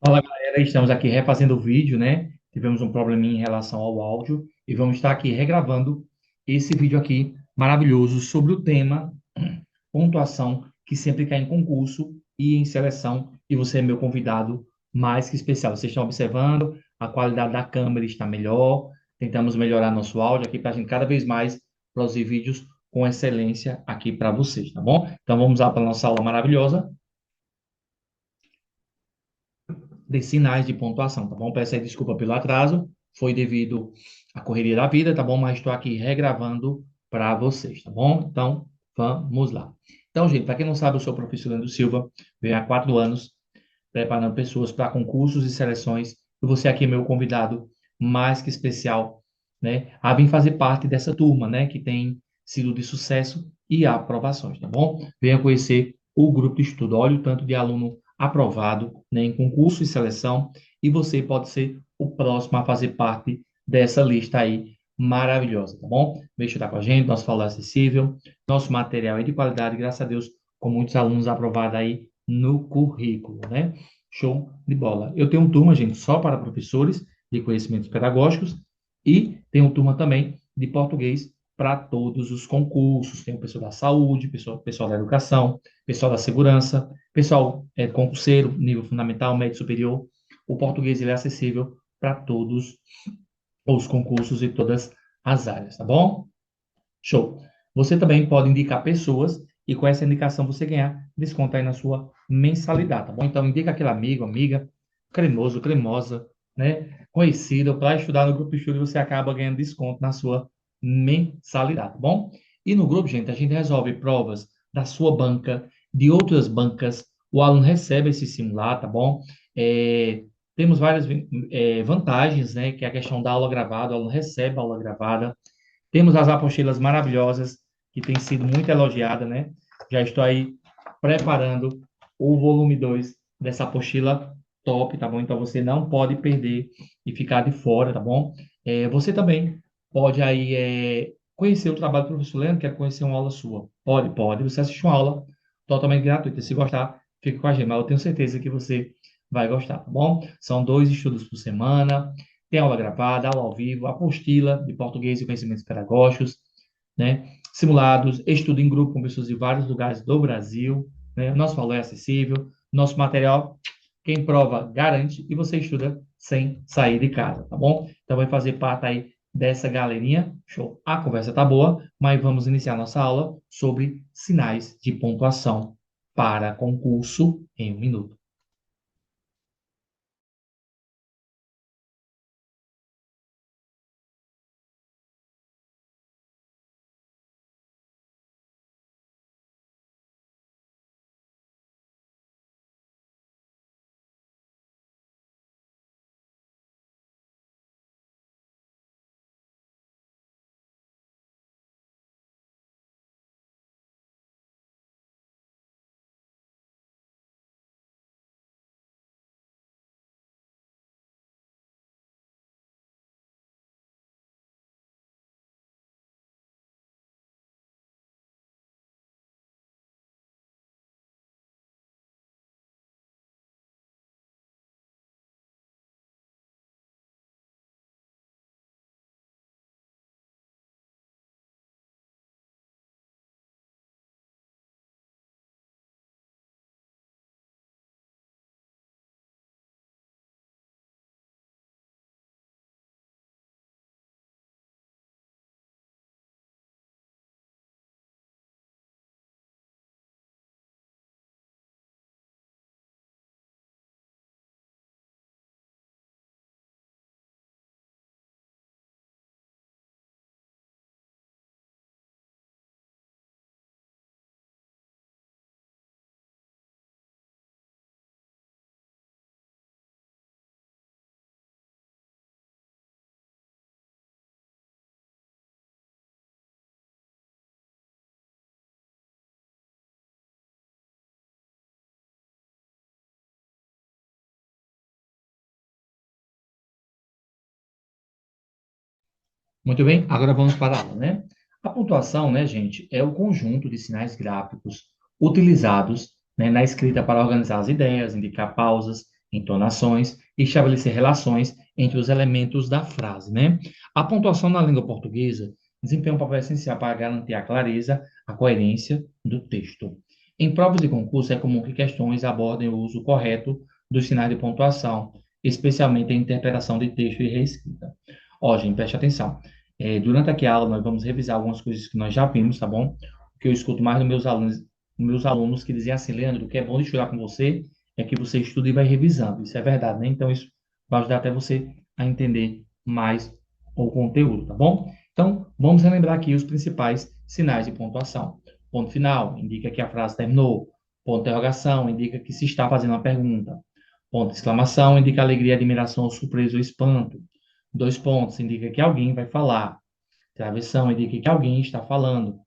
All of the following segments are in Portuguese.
Fala galera, estamos aqui refazendo o vídeo, né? Tivemos um probleminha em relação ao áudio e vamos estar aqui regravando esse vídeo aqui maravilhoso sobre o tema pontuação que sempre cai em concurso e em seleção. E você é meu convidado mais que especial. Vocês estão observando, a qualidade da câmera está melhor. Tentamos melhorar nosso áudio aqui para a gente cada vez mais produzir vídeos com excelência aqui para vocês, tá bom? Então vamos lá para a nossa aula maravilhosa de sinais de pontuação, tá bom? Peço aí desculpa pelo atraso, foi devido à correria da vida, tá bom? Mas estou aqui regravando para vocês, tá bom? Então, vamos lá. Então, gente, para quem não sabe, eu sou o professor Leandro Silva, venho há 4 anos preparando pessoas para concursos e seleções, e você aqui é meu convidado mais que especial, né? A vir fazer parte dessa turma, né? Que tem sido de sucesso e aprovações, tá bom? Venha conhecer o grupo de estudo. Olha o tanto de aluno aprovado, né, em concurso e seleção, e você pode ser o próximo a fazer parte dessa lista aí maravilhosa, tá bom? Vem estudar com a gente, nosso aula é acessível, nosso material é de qualidade, graças a Deus, com muitos alunos aprovados aí no currículo, né? Show de bola. Eu tenho uma turma, gente, só para professores de conhecimentos pedagógicos e tenho uma turma também de português para todos os concursos. Tem o pessoal da saúde, pessoal da educação, pessoal da segurança, pessoal concurseiro, nível fundamental, médio superior. O português ele é acessível para todos os concursos e todas as áreas, tá bom? Show. Você também pode indicar pessoas e com essa indicação você ganhar desconto aí na sua mensalidade, tá bom? Então indica aquele amigo, amiga, cremoso, cremosa, né? Conhecido para estudar no grupo de estudo e você acaba ganhando desconto na sua mensalidade, tá bom? E no grupo, gente, a gente resolve provas da sua banca, de outras bancas, o aluno recebe esse simulado, tá bom? Temos várias vantagens, né? Que é a questão da aula gravada, o aluno recebe a aula gravada, temos as apostilas maravilhosas, que tem sido muito elogiada, né? Já estou aí preparando o volume 2 dessa apostila top, tá bom? Então você não pode perder e ficar de fora, tá bom? Você também pode aí conhecer o trabalho do professor Leandro, quer conhecer uma aula sua. Pode. Você assiste uma aula totalmente gratuita. Se gostar, fica com a gente, mas eu tenho certeza que você vai gostar, tá bom? São 2 estudos por semana, tem aula gravada, aula ao vivo, apostila de português e conhecimentos pedagógicos, né? Simulados, estudo em grupo com pessoas de vários lugares do Brasil, né? Nosso valor é acessível, nosso material, quem prova garante e você estuda sem sair de casa, tá bom? Então vai fazer parte aí dessa galerinha. Show. A conversa tá boa, mas vamos iniciar nossa aula sobre sinais de pontuação para concurso em 1 minuto. Muito bem, agora vamos para a aula, né? A pontuação, né, gente, é o conjunto de sinais gráficos utilizados, né, na escrita para organizar as ideias, indicar pausas, entonações e estabelecer relações entre os elementos da frase, né? A pontuação na língua portuguesa desempenha um papel essencial para garantir a clareza, a coerência do texto. Em provas de concurso, é comum que questões abordem o uso correto dos sinais de pontuação, especialmente em interpretação de texto e reescrita. Ó, gente, preste atenção. Durante aqui a aula, nós vamos revisar algumas coisas que nós já vimos, tá bom? O que eu escuto mais dos meus alunos que dizem assim, Leandro, o que é bom de estudar com você é que você estuda e vai revisando. Isso é verdade, né? Então, isso vai ajudar até você a entender mais o conteúdo, tá bom? Então, vamos relembrar aqui os principais sinais de pontuação. Ponto final indica que a frase terminou. Ponto de interrogação indica que se está fazendo uma pergunta. Ponto de exclamação indica alegria, admiração, surpresa ou espanto. Dois pontos indica que alguém vai falar. Travessão indica que alguém está falando.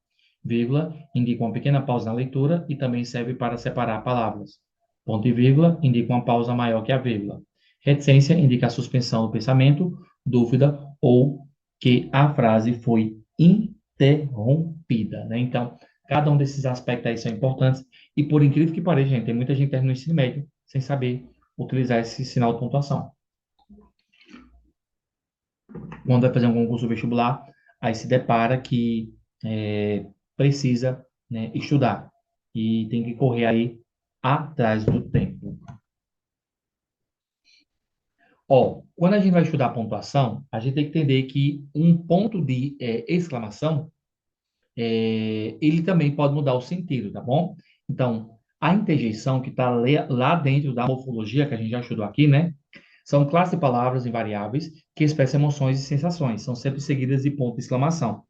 Vírgula indica uma pequena pausa na leitura e também serve para separar palavras. Ponto e vírgula indica uma pausa maior que a vírgula. Reticência indica a suspensão do pensamento, dúvida ou que a frase foi interrompida, né? Então, cada um desses aspectos aí são importantes e por incrível que pareça, gente, tem muita gente que termina no ensino médio sem saber utilizar esse sinal de pontuação. Quando vai fazer um concurso vestibular, aí se depara que precisa, né, estudar e tem que correr aí atrás do tempo. Ó, quando a gente vai estudar pontuação, a gente tem que entender que um ponto de exclamação, ele também pode mudar o sentido, tá bom? Então, a interjeição que está lá dentro da morfologia, que a gente já estudou aqui, né? São classes de palavras invariáveis que expressam emoções e sensações. São sempre seguidas de ponto de exclamação.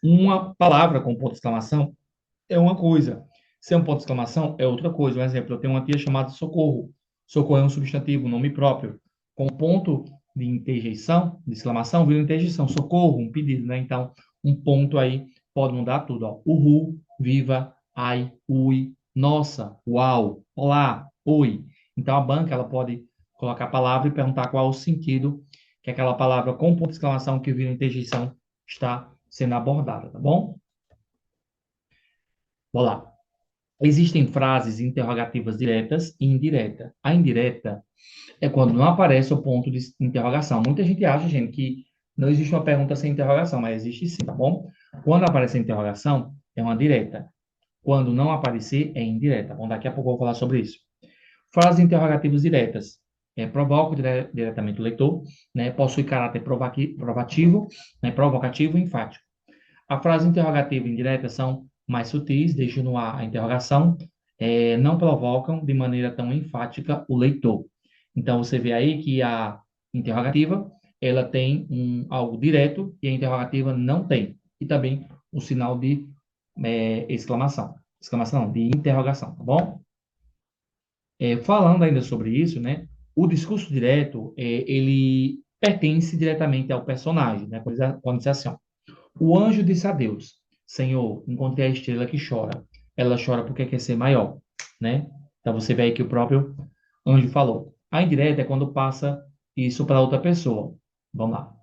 Uma palavra com ponto de exclamação é uma coisa. Ser um ponto de exclamação é outra coisa. Um exemplo, eu tenho uma tia chamada Socorro. Socorro é um substantivo, um nome próprio. Com ponto de interjeição, de exclamação, vira interjeição. Socorro, um pedido, né? Então, um ponto aí pode mudar tudo. Ó. Uhul, viva, ai, ui, nossa, uau, olá, oi. Então, a banca, ela pode colocar a palavra e perguntar qual é o sentido que aquela palavra com ponto de exclamação que vira interjeição está sendo abordada, tá bom? Vamos lá. Existem frases interrogativas diretas e indireta. A indireta é quando não aparece o ponto de interrogação. Muita gente acha, gente, que não existe uma pergunta sem interrogação, mas existe sim, tá bom? Quando aparece a interrogação, é uma direta. Quando não aparecer, é indireta. Bom, daqui a pouco eu vou falar sobre isso. Frases interrogativas diretas. Provoca diretamente o leitor, né? Possui caráter provativo, né? Provocativo e enfático. A frase interrogativa e indireta são mais sutis, deixam no ar a interrogação, não provocam de maneira tão enfática o leitor. Então, você vê aí que a interrogativa, ela tem algo direto e a interrogativa não tem. E também o sinal de exclamação. Exclamação não, de interrogação, tá bom? Falando ainda sobre isso, né? O discurso direto, ele pertence diretamente ao personagem, né? Quando diz assim, ó, o anjo disse a Deus: Senhor, encontrei a estrela que chora. Ela chora porque quer ser maior, né? Então você vê aí que o próprio anjo falou. A indireta é quando passa isso para outra pessoa. Vamos lá.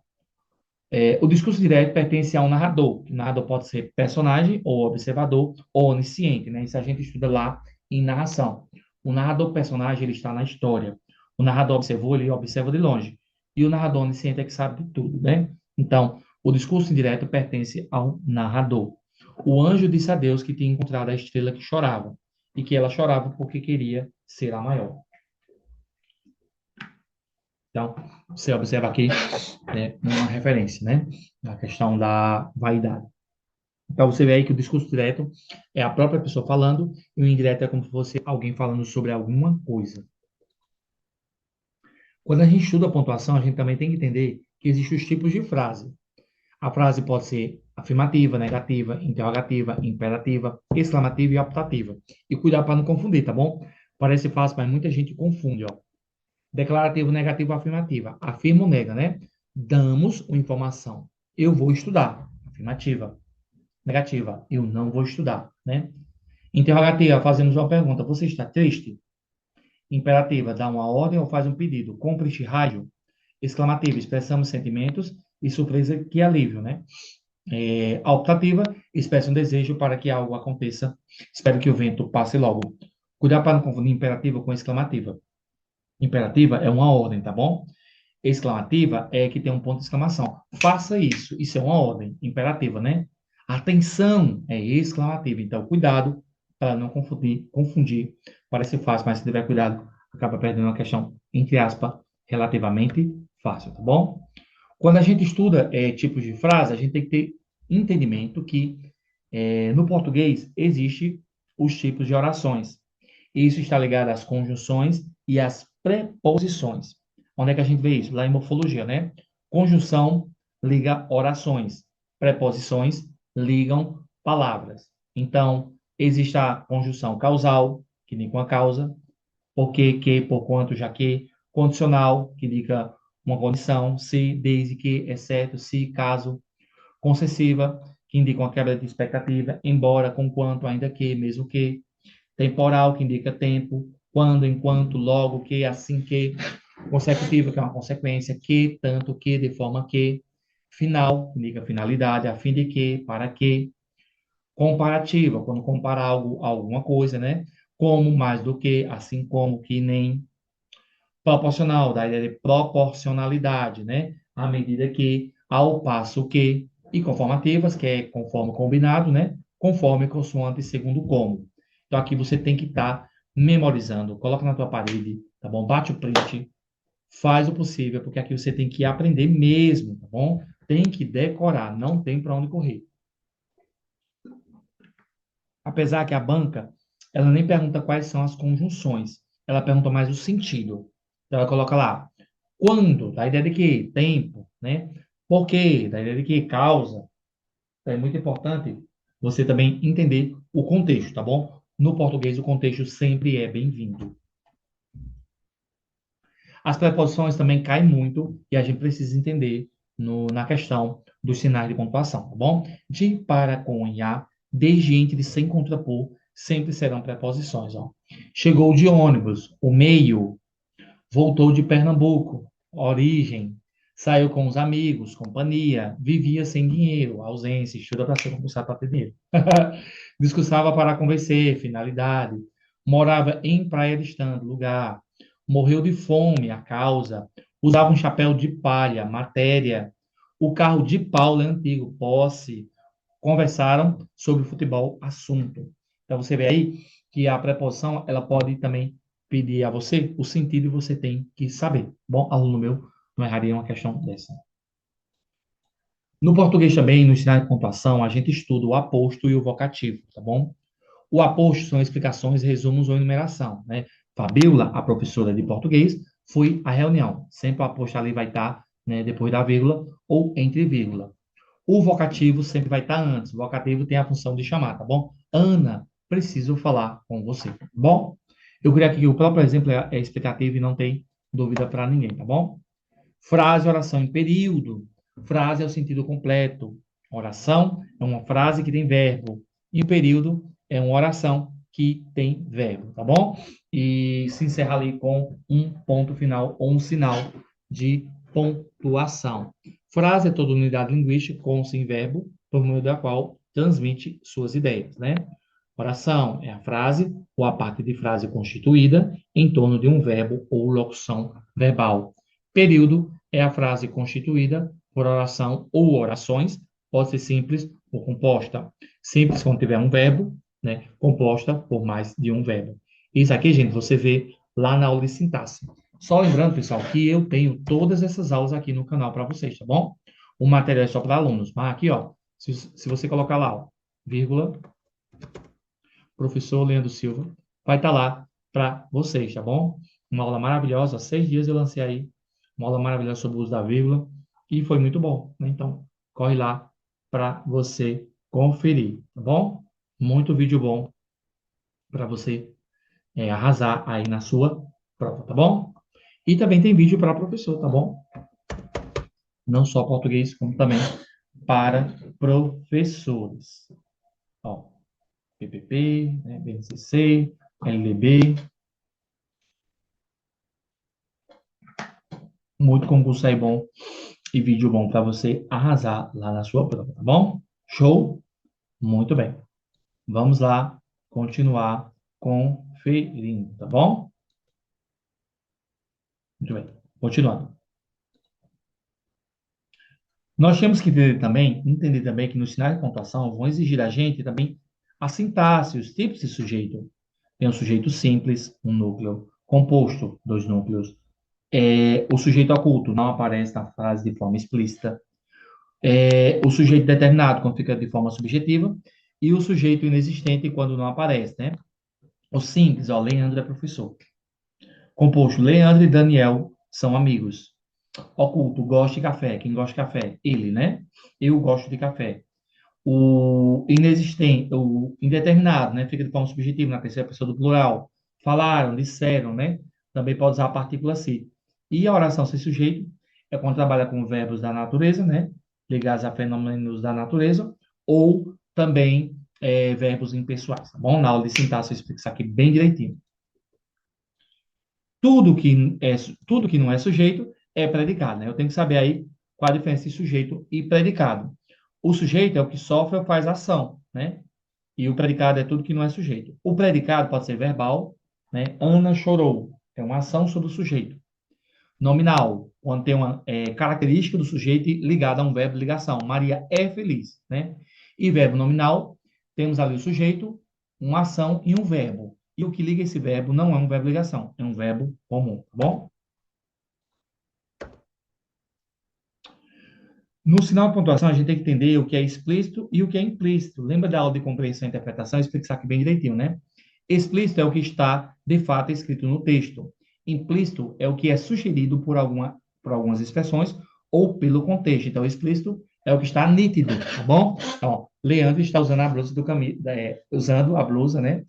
O discurso direto pertence a um narrador. O narrador pode ser personagem, ou observador, ou onisciente, né? Isso a gente estuda lá em narração. O narrador personagem, ele está na história. O narrador observou, ele observa de longe. E o narrador onisciente é que sabe de tudo, né? Então, o discurso indireto pertence ao narrador. O anjo disse a Deus que tinha encontrado a estrela que chorava, e que ela chorava porque queria ser a maior. Então, você observa aqui, né, uma referência, né? A questão da vaidade. Então, você vê aí que o discurso direto é a própria pessoa falando, e o indireto é como se fosse alguém falando sobre alguma coisa. Quando a gente estuda a pontuação, a gente também tem que entender que existem os tipos de frase. A frase pode ser afirmativa, negativa, interrogativa, imperativa, exclamativa e optativa. E cuidado para não confundir, tá bom? Parece fácil, mas muita gente confunde, ó. Declarativo, negativo, afirmativa. Afirma ou nega, né? Damos uma informação. Eu vou estudar. Afirmativa. Negativa. Eu não vou estudar, né? Interrogativa, fazemos uma pergunta. Você está triste? Imperativa, dá uma ordem ou faz um pedido. Compre este rádio. Exclamativa, expressamos sentimentos e surpresa que alívio, né? A optativa, expressa um desejo para que algo aconteça. Espero que o vento passe logo. Cuidado para não confundir imperativa com exclamativa. Imperativa é uma ordem, tá bom? Exclamativa é que tem um ponto de exclamação. Faça isso. Isso é uma ordem imperativa, né? Atenção é exclamativa. Então, cuidado para não confundir. Parece fácil, mas se tiver cuidado, acaba perdendo uma questão, entre aspas, relativamente fácil, tá bom? Quando a gente estuda tipos de frase, a gente tem que ter entendimento que no português existe os tipos de orações. Isso está ligado às conjunções e às preposições. Onde é que a gente vê isso? Lá em morfologia, né? Conjunção liga orações. Preposições ligam palavras. Então, existe a conjunção causal, que indica uma causa, porque, que, por quanto, já que, condicional, que indica uma condição, se, desde que, exceto, se, caso, concessiva, que indica uma quebra de expectativa, embora, conquanto, ainda que, mesmo que, temporal, que indica tempo, quando, enquanto, logo, que, assim que, consecutiva, que é uma consequência, que, tanto que, de forma que, final, que indica finalidade, a fim de que, para que, comparativa, quando compara algo a alguma coisa, né? Como, mais do que, assim como, que, nem, proporcional, da ideia de proporcionalidade, né? À medida que, ao passo que, e conformativas, que é conforme combinado, né? Conforme consoante segundo como. Então aqui você tem que estar memorizando, coloca na tua parede, tá bom? Bate o print, faz o possível, porque aqui você tem que aprender mesmo, tá bom? Tem que decorar, não tem para onde correr. Apesar que a banca, ela nem pergunta quais são as conjunções, ela pergunta mais o sentido. Então, ela coloca lá, quando, da ideia de que, tempo, né? Por quê, da ideia de que, causa. Então, é muito importante você também entender o contexto, tá bom? No português, o contexto sempre é bem-vindo. As preposições também caem muito e a gente precisa entender na questão dos sinais de pontuação, tá bom? De, para, com e a, desde, entre, sem contrapor, sempre serão preposições, ó. Chegou de ônibus, o meio, voltou de Pernambuco, origem, saiu com os amigos, companhia, vivia sem dinheiro, ausência, estuda para ser compulsado para ter dinheiro. Discursava para convencer, finalidade. Morava em Praia Distante, lugar. Morreu de fome, a causa. Usava um chapéu de palha, matéria. O carro de Paulo é antigo, posse. Conversaram sobre futebol, assunto. Então você vê aí que a preposição ela pode também pedir a você o sentido e você tem que saber. Bom, aluno meu, não erraria uma questão dessa. No português também, no sinal de pontuação, a gente estuda o aposto e o vocativo, tá bom? O aposto são explicações, resumos ou enumeração, né? Fabiola, a professora de português, foi à reunião. Sempre o aposto ali vai estar, né, depois da vírgula ou entre vírgula. O vocativo sempre vai estar antes. O vocativo tem a função de chamar, tá bom? Ana, preciso falar com você, tá bom? Eu queria que o próprio exemplo é explicativo e não tem dúvida para ninguém, tá bom? Frase, oração em período. Frase é o sentido completo. Oração é uma frase que tem verbo. E o período é uma oração que tem verbo, tá bom? E se encerra ali com um ponto final ou um sinal de pontuação. Frase é toda unidade linguística com ou sem verbo, por meio da qual transmite suas ideias, né? Oração é a frase ou a parte de frase constituída em torno de um verbo ou locução verbal. Período é a frase constituída por oração ou orações, pode ser simples ou composta. Simples quando tiver um verbo, né? Composta por mais de um verbo. Isso aqui, gente, você vê lá na aula de sintaxe. Só lembrando, pessoal, que eu tenho todas essas aulas aqui no canal para vocês, tá bom? O material é só para alunos. Mas aqui, ó, se você colocar lá, ó, vírgula, professor Leandro Silva, vai estar lá para vocês, tá bom? Uma aula maravilhosa. Há 6 dias eu lancei aí uma aula maravilhosa sobre o uso da vírgula e foi muito bom, né? Então, corre lá para você conferir, tá bom? Muito vídeo bom para você arrasar aí na sua prova, tá bom? E também tem vídeo para professor, tá bom? Não só português, como também para professores. Ó, PPP, né, BNCC, LDB, muito concurso aí bom e vídeo bom para você arrasar lá na sua prova, tá bom? Show? Muito bem. Vamos lá continuar conferindo, tá bom? Continuando. Nós temos que entender também que nos sinais de pontuação vão exigir da gente também a sintaxe, os tipos de sujeito. Tem o sujeito simples, um núcleo, composto, dois núcleos. O sujeito oculto não aparece na frase de forma explícita. O sujeito determinado, quando fica de forma subjetiva. E o sujeito inexistente, quando não aparece, né? O simples, ó, Leandro é professor. Composto, Leandro e Daniel são amigos. Oculto, gosta de café. Quem gosta de café? Ele, né? Eu gosto de café. O inexistente, o indeterminado, né? Fica de forma subjetiva na terceira pessoa do plural. Falaram, disseram, né? Também pode usar a partícula se. E a oração sem sujeito é quando trabalha com verbos da natureza, né? Ligados a fenômenos da natureza, ou também verbos impessoais, tá bom? Na aula de sintaxe eu explico isso aqui bem direitinho. Tudo que não é sujeito é predicado, né? Eu tenho que saber aí qual a diferença de sujeito e predicado. O sujeito é o que sofre ou faz ação, né? E o predicado é tudo que não é sujeito. O predicado pode ser verbal, né? Ana chorou. É uma ação sobre o sujeito. Nominal, quando tem uma característica do sujeito ligada a um verbo de ligação. Maria é feliz, né? E verbo nominal, temos ali o sujeito, uma ação e um verbo. E o que liga esse verbo não é um verbo de ligação, é um verbo comum, tá bom? No sinal de pontuação, a gente tem que entender o que é explícito e o que é implícito. Lembra da aula de compreensão e interpretação? Eu explico isso aqui bem direitinho, né? Explícito é o que está, de fato, escrito no texto. Implícito é o que é sugerido por algumas expressões ou pelo contexto. Então, explícito é o que está nítido, tá bom? Então, Leandro está usando a blusa usando a blusa, né?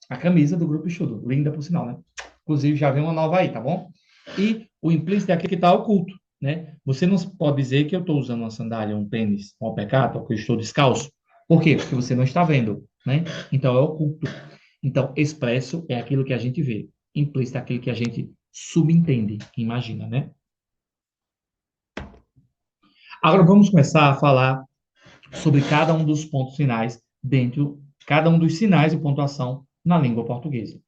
A camisa do grupo Estudo. Linda, por sinal, né? Inclusive, já vem uma nova aí, tá bom? E o implícito é aquele que está oculto, né? Você não pode dizer que eu estou usando uma sandália, um tênis, um alpercata, ou que eu estou descalço. Por quê? Porque você não está vendo, né? Então, é oculto. Então, expresso é aquilo que a gente vê. Implícito é aquilo que a gente subentende, imagina, né? Agora, vamos começar a falar sobre cada um dos pontos finais cada um dos sinais de pontuação na língua portuguesa.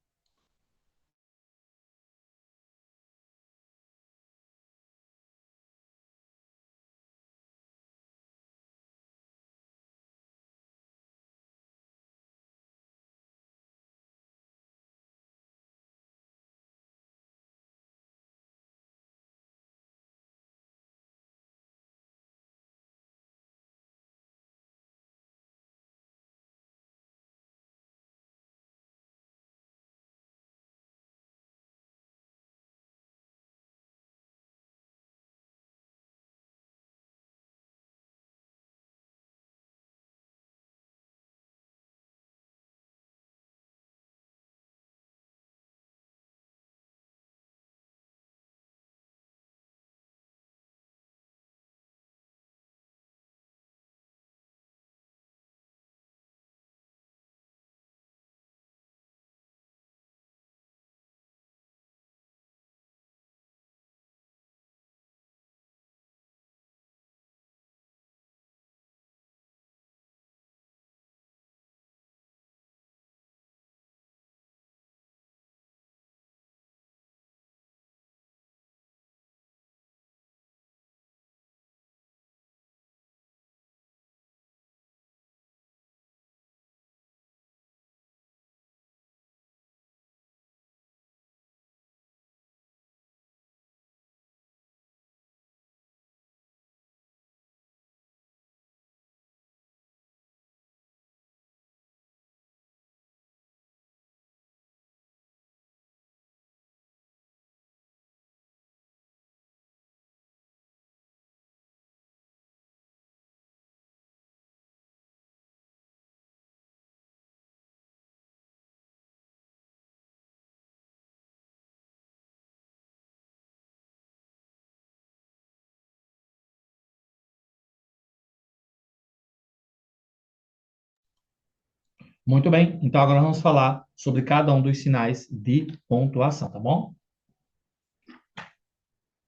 Muito bem, então agora vamos falar sobre cada um dos sinais de pontuação, tá bom?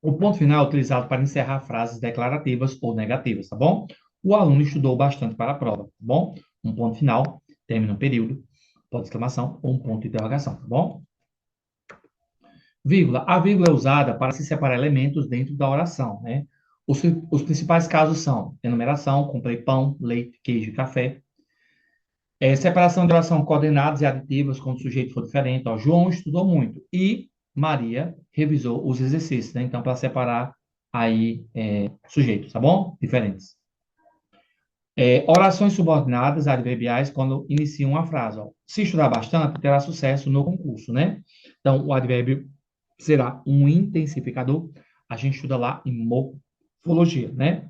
O ponto final é utilizado para encerrar frases declarativas ou negativas, tá bom? O aluno estudou bastante para a prova, tá bom? Um ponto final, termina um período, ponto de exclamação ou um ponto de interrogação, tá bom? Vírgula. A vírgula é usada para se separar elementos dentro da oração, né? Os principais casos são enumeração, comprei pão, leite, queijo e café. Separação de oração coordenadas e aditivas quando o sujeito for diferente. Ó, João estudou muito e Maria revisou os exercícios, né? Então, para separar aí sujeitos, tá bom? Diferentes. Orações subordinadas, adverbiais, quando iniciam uma frase. Ó. Se estudar bastante, terá sucesso no concurso, né? Então, o advérbio será um intensificador. A gente estuda lá em morfologia, né?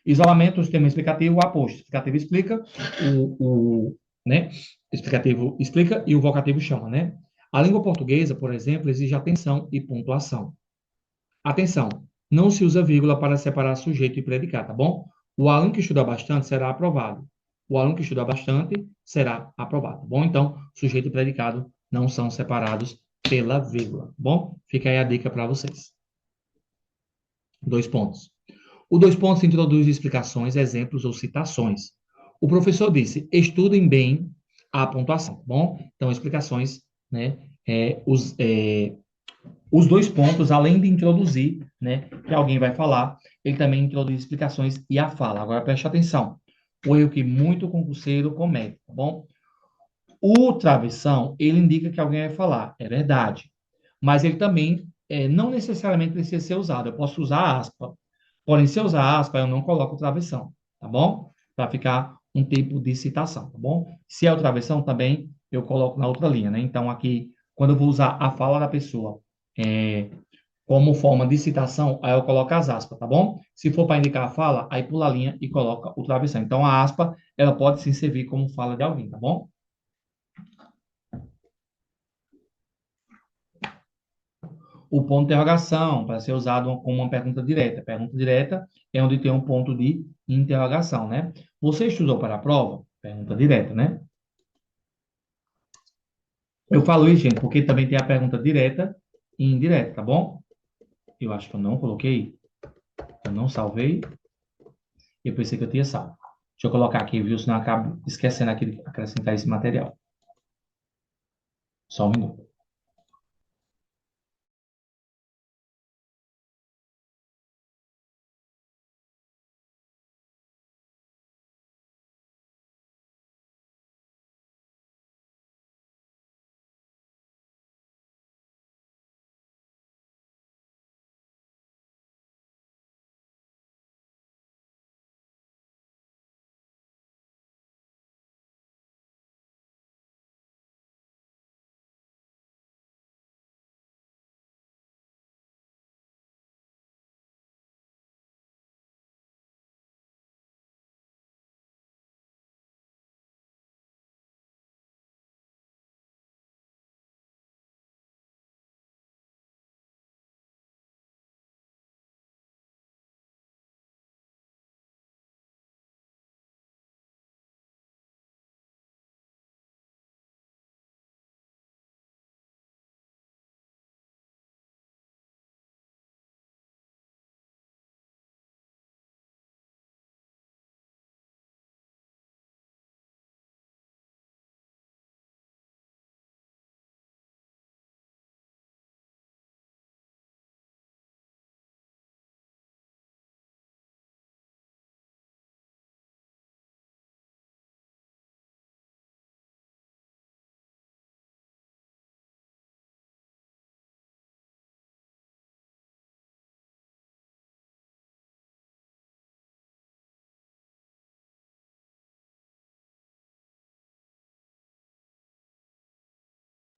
Isolamento, o sistema explicativo, o aposto. Explicativo explica, né? Explicativo explica e o vocativo chama, né? A língua portuguesa, por exemplo, exige atenção e pontuação. Atenção, não se usa vírgula para separar sujeito e predicado, tá bom? O aluno que estuda bastante será aprovado. O aluno que estuda bastante será aprovado, tá bom? Então, sujeito e predicado não são separados pela vírgula, tá bom? Fica aí a dica para vocês. 2 pontos. O 2 pontos introduz explicações, exemplos ou citações. O professor disse: estudem bem a pontuação, tá bom? Então, explicações, né? Os 2 pontos, além de introduzir, né, que alguém vai falar, ele também introduz explicações e a fala. Agora preste atenção. O erro que muito concurseiro comete, tá bom? O travessão, ele indica que alguém vai falar, é verdade. Mas ele também não necessariamente precisa ser usado. Eu posso usar aspa. Porém, se eu usar aspa, eu não coloco travessão, tá bom? Para ficar um tipo de citação, tá bom? Se é o travessão, também eu coloco na outra linha, né? Então, aqui, quando eu vou usar a fala da pessoa é, como forma de citação, aí eu coloco as aspas, tá bom? Se for para indicar a fala, aí pula a linha e coloca o travessão. Então, a aspa, ela pode sim servir como fala de alguém, tá bom? O ponto de interrogação, para ser usado como uma pergunta direta. Pergunta direta é onde tem um ponto de interrogação, né? Você estudou para a prova? Pergunta direta, né? Eu falo isso, gente, porque também tem a pergunta direta e indireta, tá bom? Eu acho que eu não coloquei, eu não salvei, e eu pensei que eu tinha salvo. Deixa eu colocar aqui, viu? Senão eu acabo esquecendo aqui de acrescentar esse material. Só um minuto.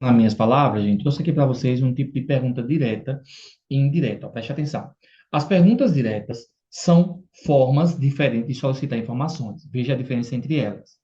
Nas minhas palavras, gente, trouxe aqui para vocês um tipo de pergunta direta e indireta. Ó, preste atenção. As perguntas diretas são formas diferentes de solicitar informações. Veja a diferença entre elas.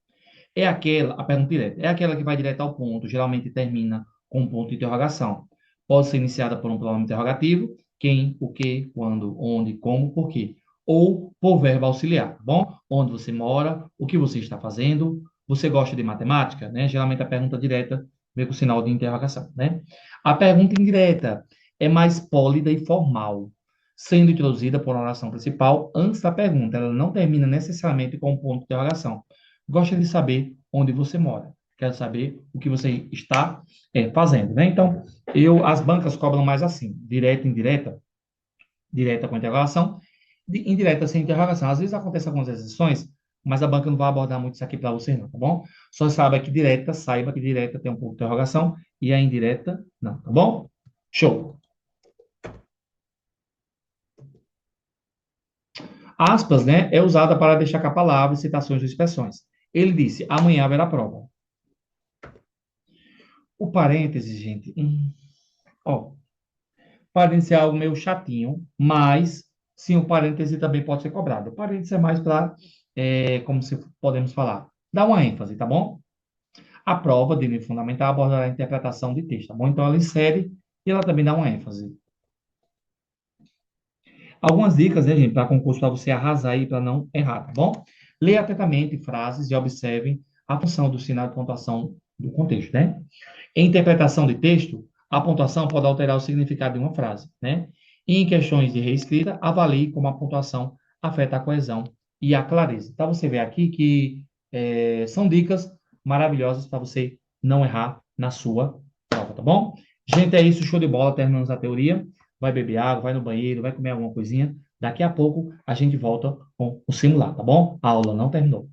A pergunta direta, é aquela que vai direto ao ponto, geralmente termina com um ponto de interrogação. Pode ser iniciada por um pronome interrogativo, quem, o que, quando, onde, como, por quê. Ou por verbo auxiliar, tá bom? Onde você mora, o que você está fazendo, você gosta de matemática, né? Geralmente a pergunta direta vem com sinal de interrogação, né? A pergunta indireta é mais pólida e formal, sendo introduzida por uma oração principal antes da pergunta. Ela não termina necessariamente com um ponto de interrogação. Gosta de saber onde você mora. quero saber o que você está fazendo, né? Então, as bancas cobram mais assim, direta, indireta, direta com interrogação, indireta sem interrogação. Às vezes acontece algumas exceções, mas a banca não vai abordar muito isso aqui para você, não, tá bom? Só saiba que direta tem um pouco de interrogação e a indireta não, tá bom? Show. Aspas, né, é usada para destacar palavras, citações ou expressões. Ele disse: amanhã haverá prova. O parênteses, gente, ó, parênteses é algo meio chatinho, mas sim, o parêntese também pode ser cobrado. O parêntese é mais para, como se podemos falar, dar uma ênfase, tá bom? A prova de nível fundamental abordará a interpretação de texto, tá bom? Então ela insere e ela também dá uma ênfase. Algumas dicas, né, gente, para concurso, para você arrasar aí, para não errar, tá bom? Leia atentamente frases e observem a função do sinal de pontuação do contexto, né? Em interpretação de texto, a pontuação pode alterar o significado de uma frase, né? E em questões de reescrita, avalie como a pontuação afeta a coesão e a clareza. Então, você vê aqui que são dicas maravilhosas para você não errar na sua prova, tá bom? Gente, é isso, show de bola, terminamos a teoria. Vai beber água, vai no banheiro, vai comer alguma coisinha. Daqui a pouco a gente volta com o simulado, tá bom? A aula não terminou.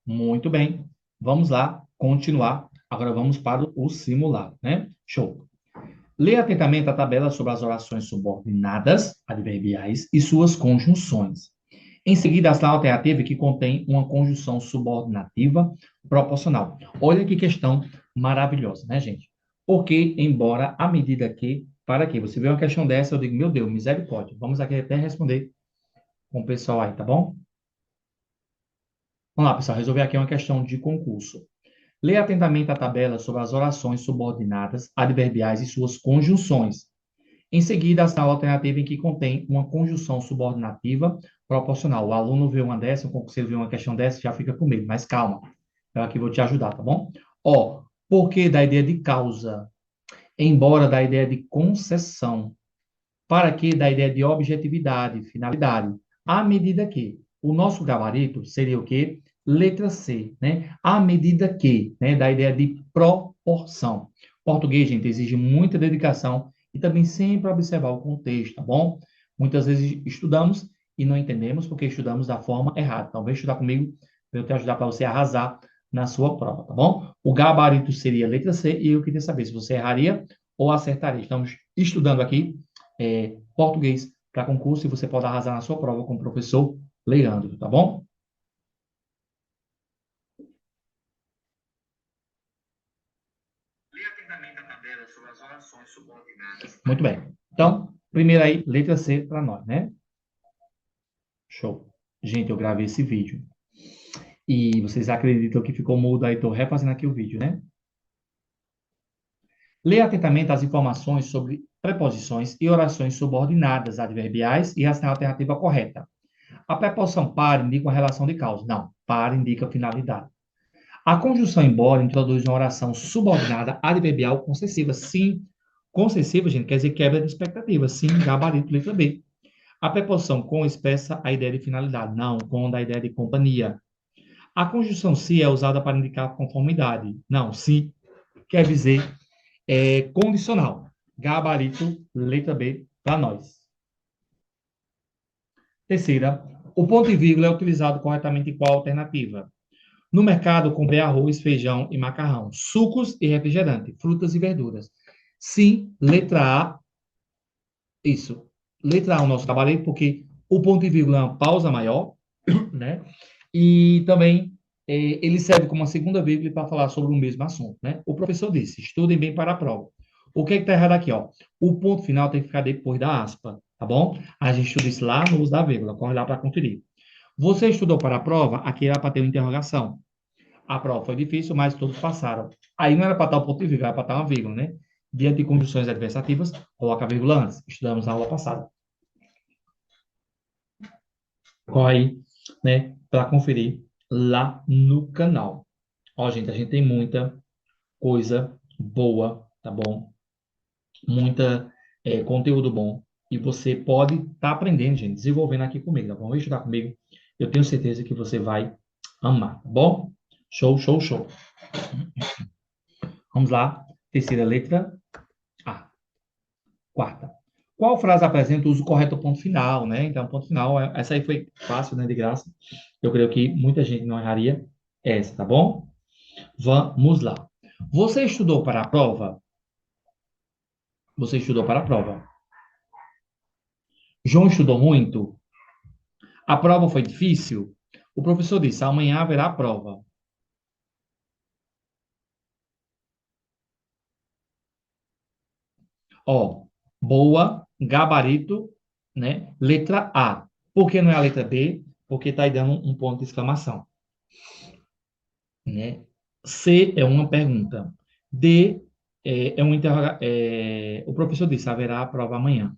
Muito bem. Vamos lá, continuar. Agora vamos para o simulado, né? Show. Leia atentamente a tabela sobre as orações subordinadas, adverbiais, e suas conjunções. Em seguida, a alternativa que contém uma conjunção subordinativa proporcional. Olha que questão maravilhosa, né, gente? Porque, embora, à medida que, para quê? Você vê uma questão dessa, eu digo, meu Deus, misericórdia. Vamos aqui até responder com o pessoal aí, tá bom? Vamos lá, pessoal, resolver aqui uma questão de concurso. Leia atentamente a tabela sobre as orações subordinadas, adverbiais e suas conjunções. Em seguida, a alternativa em que contém uma conjunção subordinativa proporcional. O aluno vê uma dessa, o concurseiro vê uma questão dessa, já fica com medo, mas calma, eu aqui vou te ajudar, tá bom? Ó, por que da ideia de causa, embora da ideia de concessão, para que da ideia de objetividade, finalidade, à medida que o nosso gabarito seria o quê? Letra C, né? À medida que, né, da ideia de proporção. Português, gente, exige muita dedicação e também sempre observar o contexto, tá bom? Muitas vezes estudamos e não entendemos porque estudamos da forma errada. Então, vem estudar comigo para eu te ajudar para você arrasar na sua prova, tá bom? O gabarito seria letra C e eu queria saber se você erraria ou acertaria. Estamos estudando aqui português para concurso e você pode arrasar na sua prova com o professor Leandro, tá bom? Leia atentamente a tabela sobre as orações subordinadas. Muito bem. Então, primeiro aí, letra C para nós, né? Show. Gente, eu gravei esse vídeo. E vocês acreditam que ficou mudo aí? Estou refazendo aqui o vídeo, né? Leia atentamente as informações sobre preposições e orações subordinadas adverbiais e a alternativa correta. A preposição para indica uma relação de causa. Não, para indica finalidade. A conjunção embora introduz uma oração subordinada adverbial concessiva. Sim, concessiva, gente, quer dizer quebra de expectativa. Sim, gabarito, letra B. A preposição com expressa a ideia de finalidade. Não, com da ideia de companhia. A conjunção se é usada para indicar conformidade. Não, se quer dizer condicional. Gabarito, letra B, para nós. Terceira, o ponto e vírgula é utilizado corretamente em qual alternativa? No mercado, comprei arroz, feijão e macarrão, sucos e refrigerante, frutas e verduras. Sim, letra A, isso. Letra A, o nosso trabalho, porque o ponto e vírgula é uma pausa maior, né? E também ele serve como uma segunda vírgula para falar sobre o mesmo assunto, né? O professor disse, estudem bem para a prova. O que é que está errado aqui, ó? O ponto final tem que ficar depois da aspa, tá bom? A gente estuda isso lá no uso da vírgula, corre lá para conferir. Você estudou para a prova, aqui era para ter uma interrogação. A prova foi difícil, mas todos passaram. Aí não era para estar o ponto de vírgula, era para estar uma vírgula, né? Diante de conjunções adversativas, coloca a vírgula antes. Estudamos na aula passada. Corre aí, né, para conferir lá no canal. Ó, gente, a gente tem muita coisa boa, tá bom? Muita conteúdo bom. E você pode estar aprendendo, gente, desenvolvendo aqui comigo, tá bom? Vem estudar comigo. Eu tenho certeza que você vai amar, tá bom? Show, show, show. Vamos lá. Terceira letra A. Quarta. Qual frase apresenta o uso correto do ponto final, né? Então, ponto final, essa aí foi fácil, né, de graça. Eu creio que muita gente não erraria essa, tá bom? Vamos lá. Você estudou para a prova? Você estudou para a prova. João estudou muito? A prova foi difícil? O professor disse: amanhã haverá prova. Ó, boa, gabarito, né? Letra A. Por que não é a letra B? Porque está aí dando um ponto de exclamação, né? C é uma pergunta. D é um o professor disse: haverá prova amanhã.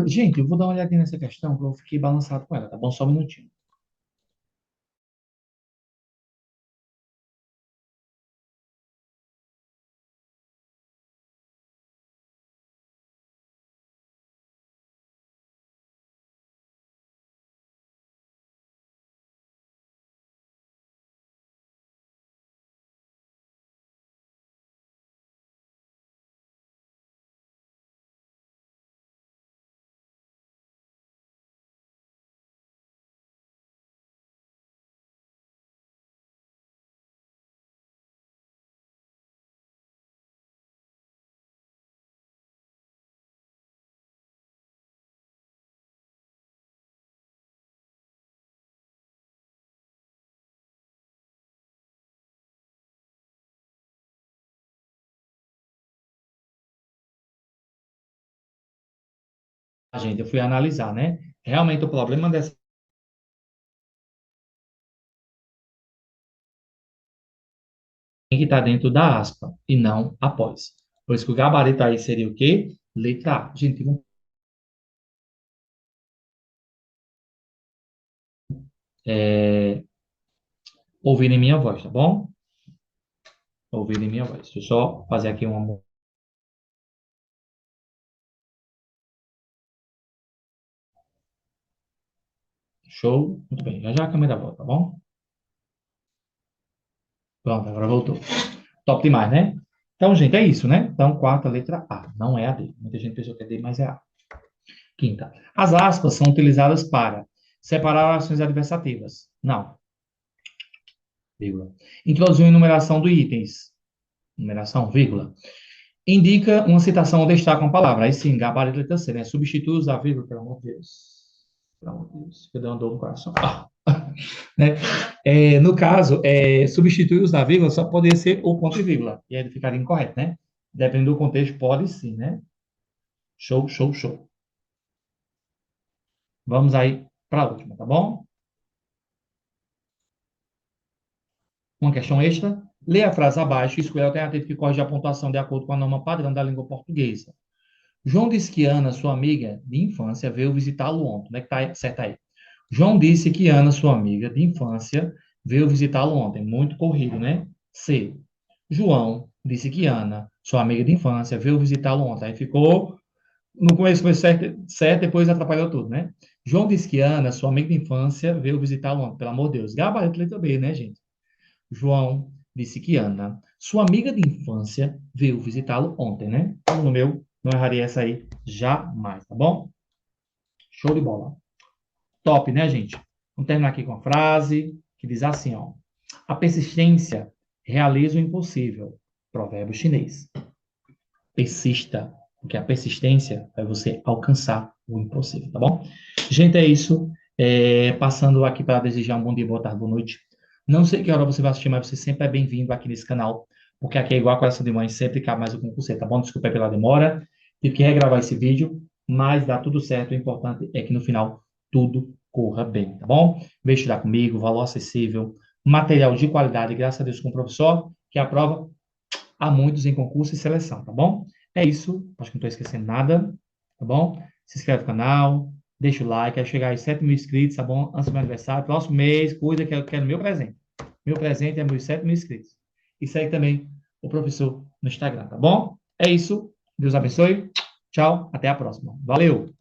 Gente, eu vou dar uma olhadinha nessa questão, porque eu fiquei balançado com ela, tá bom? Só um minutinho. Gente, eu fui analisar, né? Realmente o problema dessa tem que estar dentro da aspa e não após. Por isso que o gabarito aí seria o quê? Letra A. Gente, vamos ouvir em minha voz, tá bom? Ouvir em minha voz. Deixa eu só fazer aqui uma show. Muito bem. Já já a câmera volta, tá bom? Pronto, agora voltou. Top demais, né? Então, gente, é isso, né? Então, quarta letra A, não é a D. Muita gente pensou que é D, mas é A. Quinta. As aspas são utilizadas para separar orações adversativas. Não, vírgula. Introduzir uma enumeração de itens. Numeração, vírgula. Indica uma citação ou destaca uma palavra. Aí sim, gabarito letra C, né? Substitui os da vírgula, pelo amor de Deus. Pelo amor de Deus. Que deu uma dor no coração. Né? No caso, substituir os da vírgula só poderia ser o ponto e vírgula. E aí ele ficaria incorreto, né? Dependendo do contexto, pode sim, né? Show, show, show. Vamos aí para a última, tá bom? Uma questão extra. Lê a frase abaixo e escolha a alternativa que corrige a pontuação de acordo com a norma padrão da língua portuguesa. João disse que Ana, sua amiga de infância, veio visitá-lo ontem. Onde é que tá certo aí? João disse que Ana, sua amiga de infância, veio visitá-lo ontem. Muito corrido, né? C. João disse que Ana, sua amiga de infância, veio visitá-lo ontem. Aí ficou, no começo foi certo, certo, depois atrapalhou tudo, né? João disse que Ana, sua amiga de infância, veio visitá-lo ontem. Pelo amor de Deus. Gabarito letra B, né, gente? João disse que Ana, sua amiga de infância, veio visitá-lo ontem, né? No meu, não erraria essa aí jamais, tá bom? Show de bola. Top, né, gente? Vamos terminar aqui com a frase que diz assim, ó. A persistência realiza o impossível. Provérbio chinês. Persista, porque a persistência é você alcançar o impossível, tá bom? Gente, é isso. Passando aqui para desejar um bom dia, boa tarde, boa noite. Não sei que hora você vai assistir, mas você sempre é bem-vindo aqui nesse canal, porque aqui é igual a Coração de Mãe, sempre cabe mais um com você, tá bom? Desculpa aí pela demora, tive que regravar esse vídeo, mas dá tudo certo. O importante é que no final tudo corra bem, tá bom? Vem estudar comigo, valor acessível, material de qualidade, graças a Deus com o professor, que aprova há muitos em concurso e seleção, tá bom? É isso, acho que não estou esquecendo nada, tá bom? Se inscreve no canal, deixa o like, quero chegar a 7 mil inscritos, tá bom? Antes do meu aniversário, próximo mês, cuida que eu quero meu presente. Meu presente é meus 7 mil inscritos. E segue também o professor no Instagram, tá bom? É isso, Deus abençoe, tchau, até a próxima. Valeu!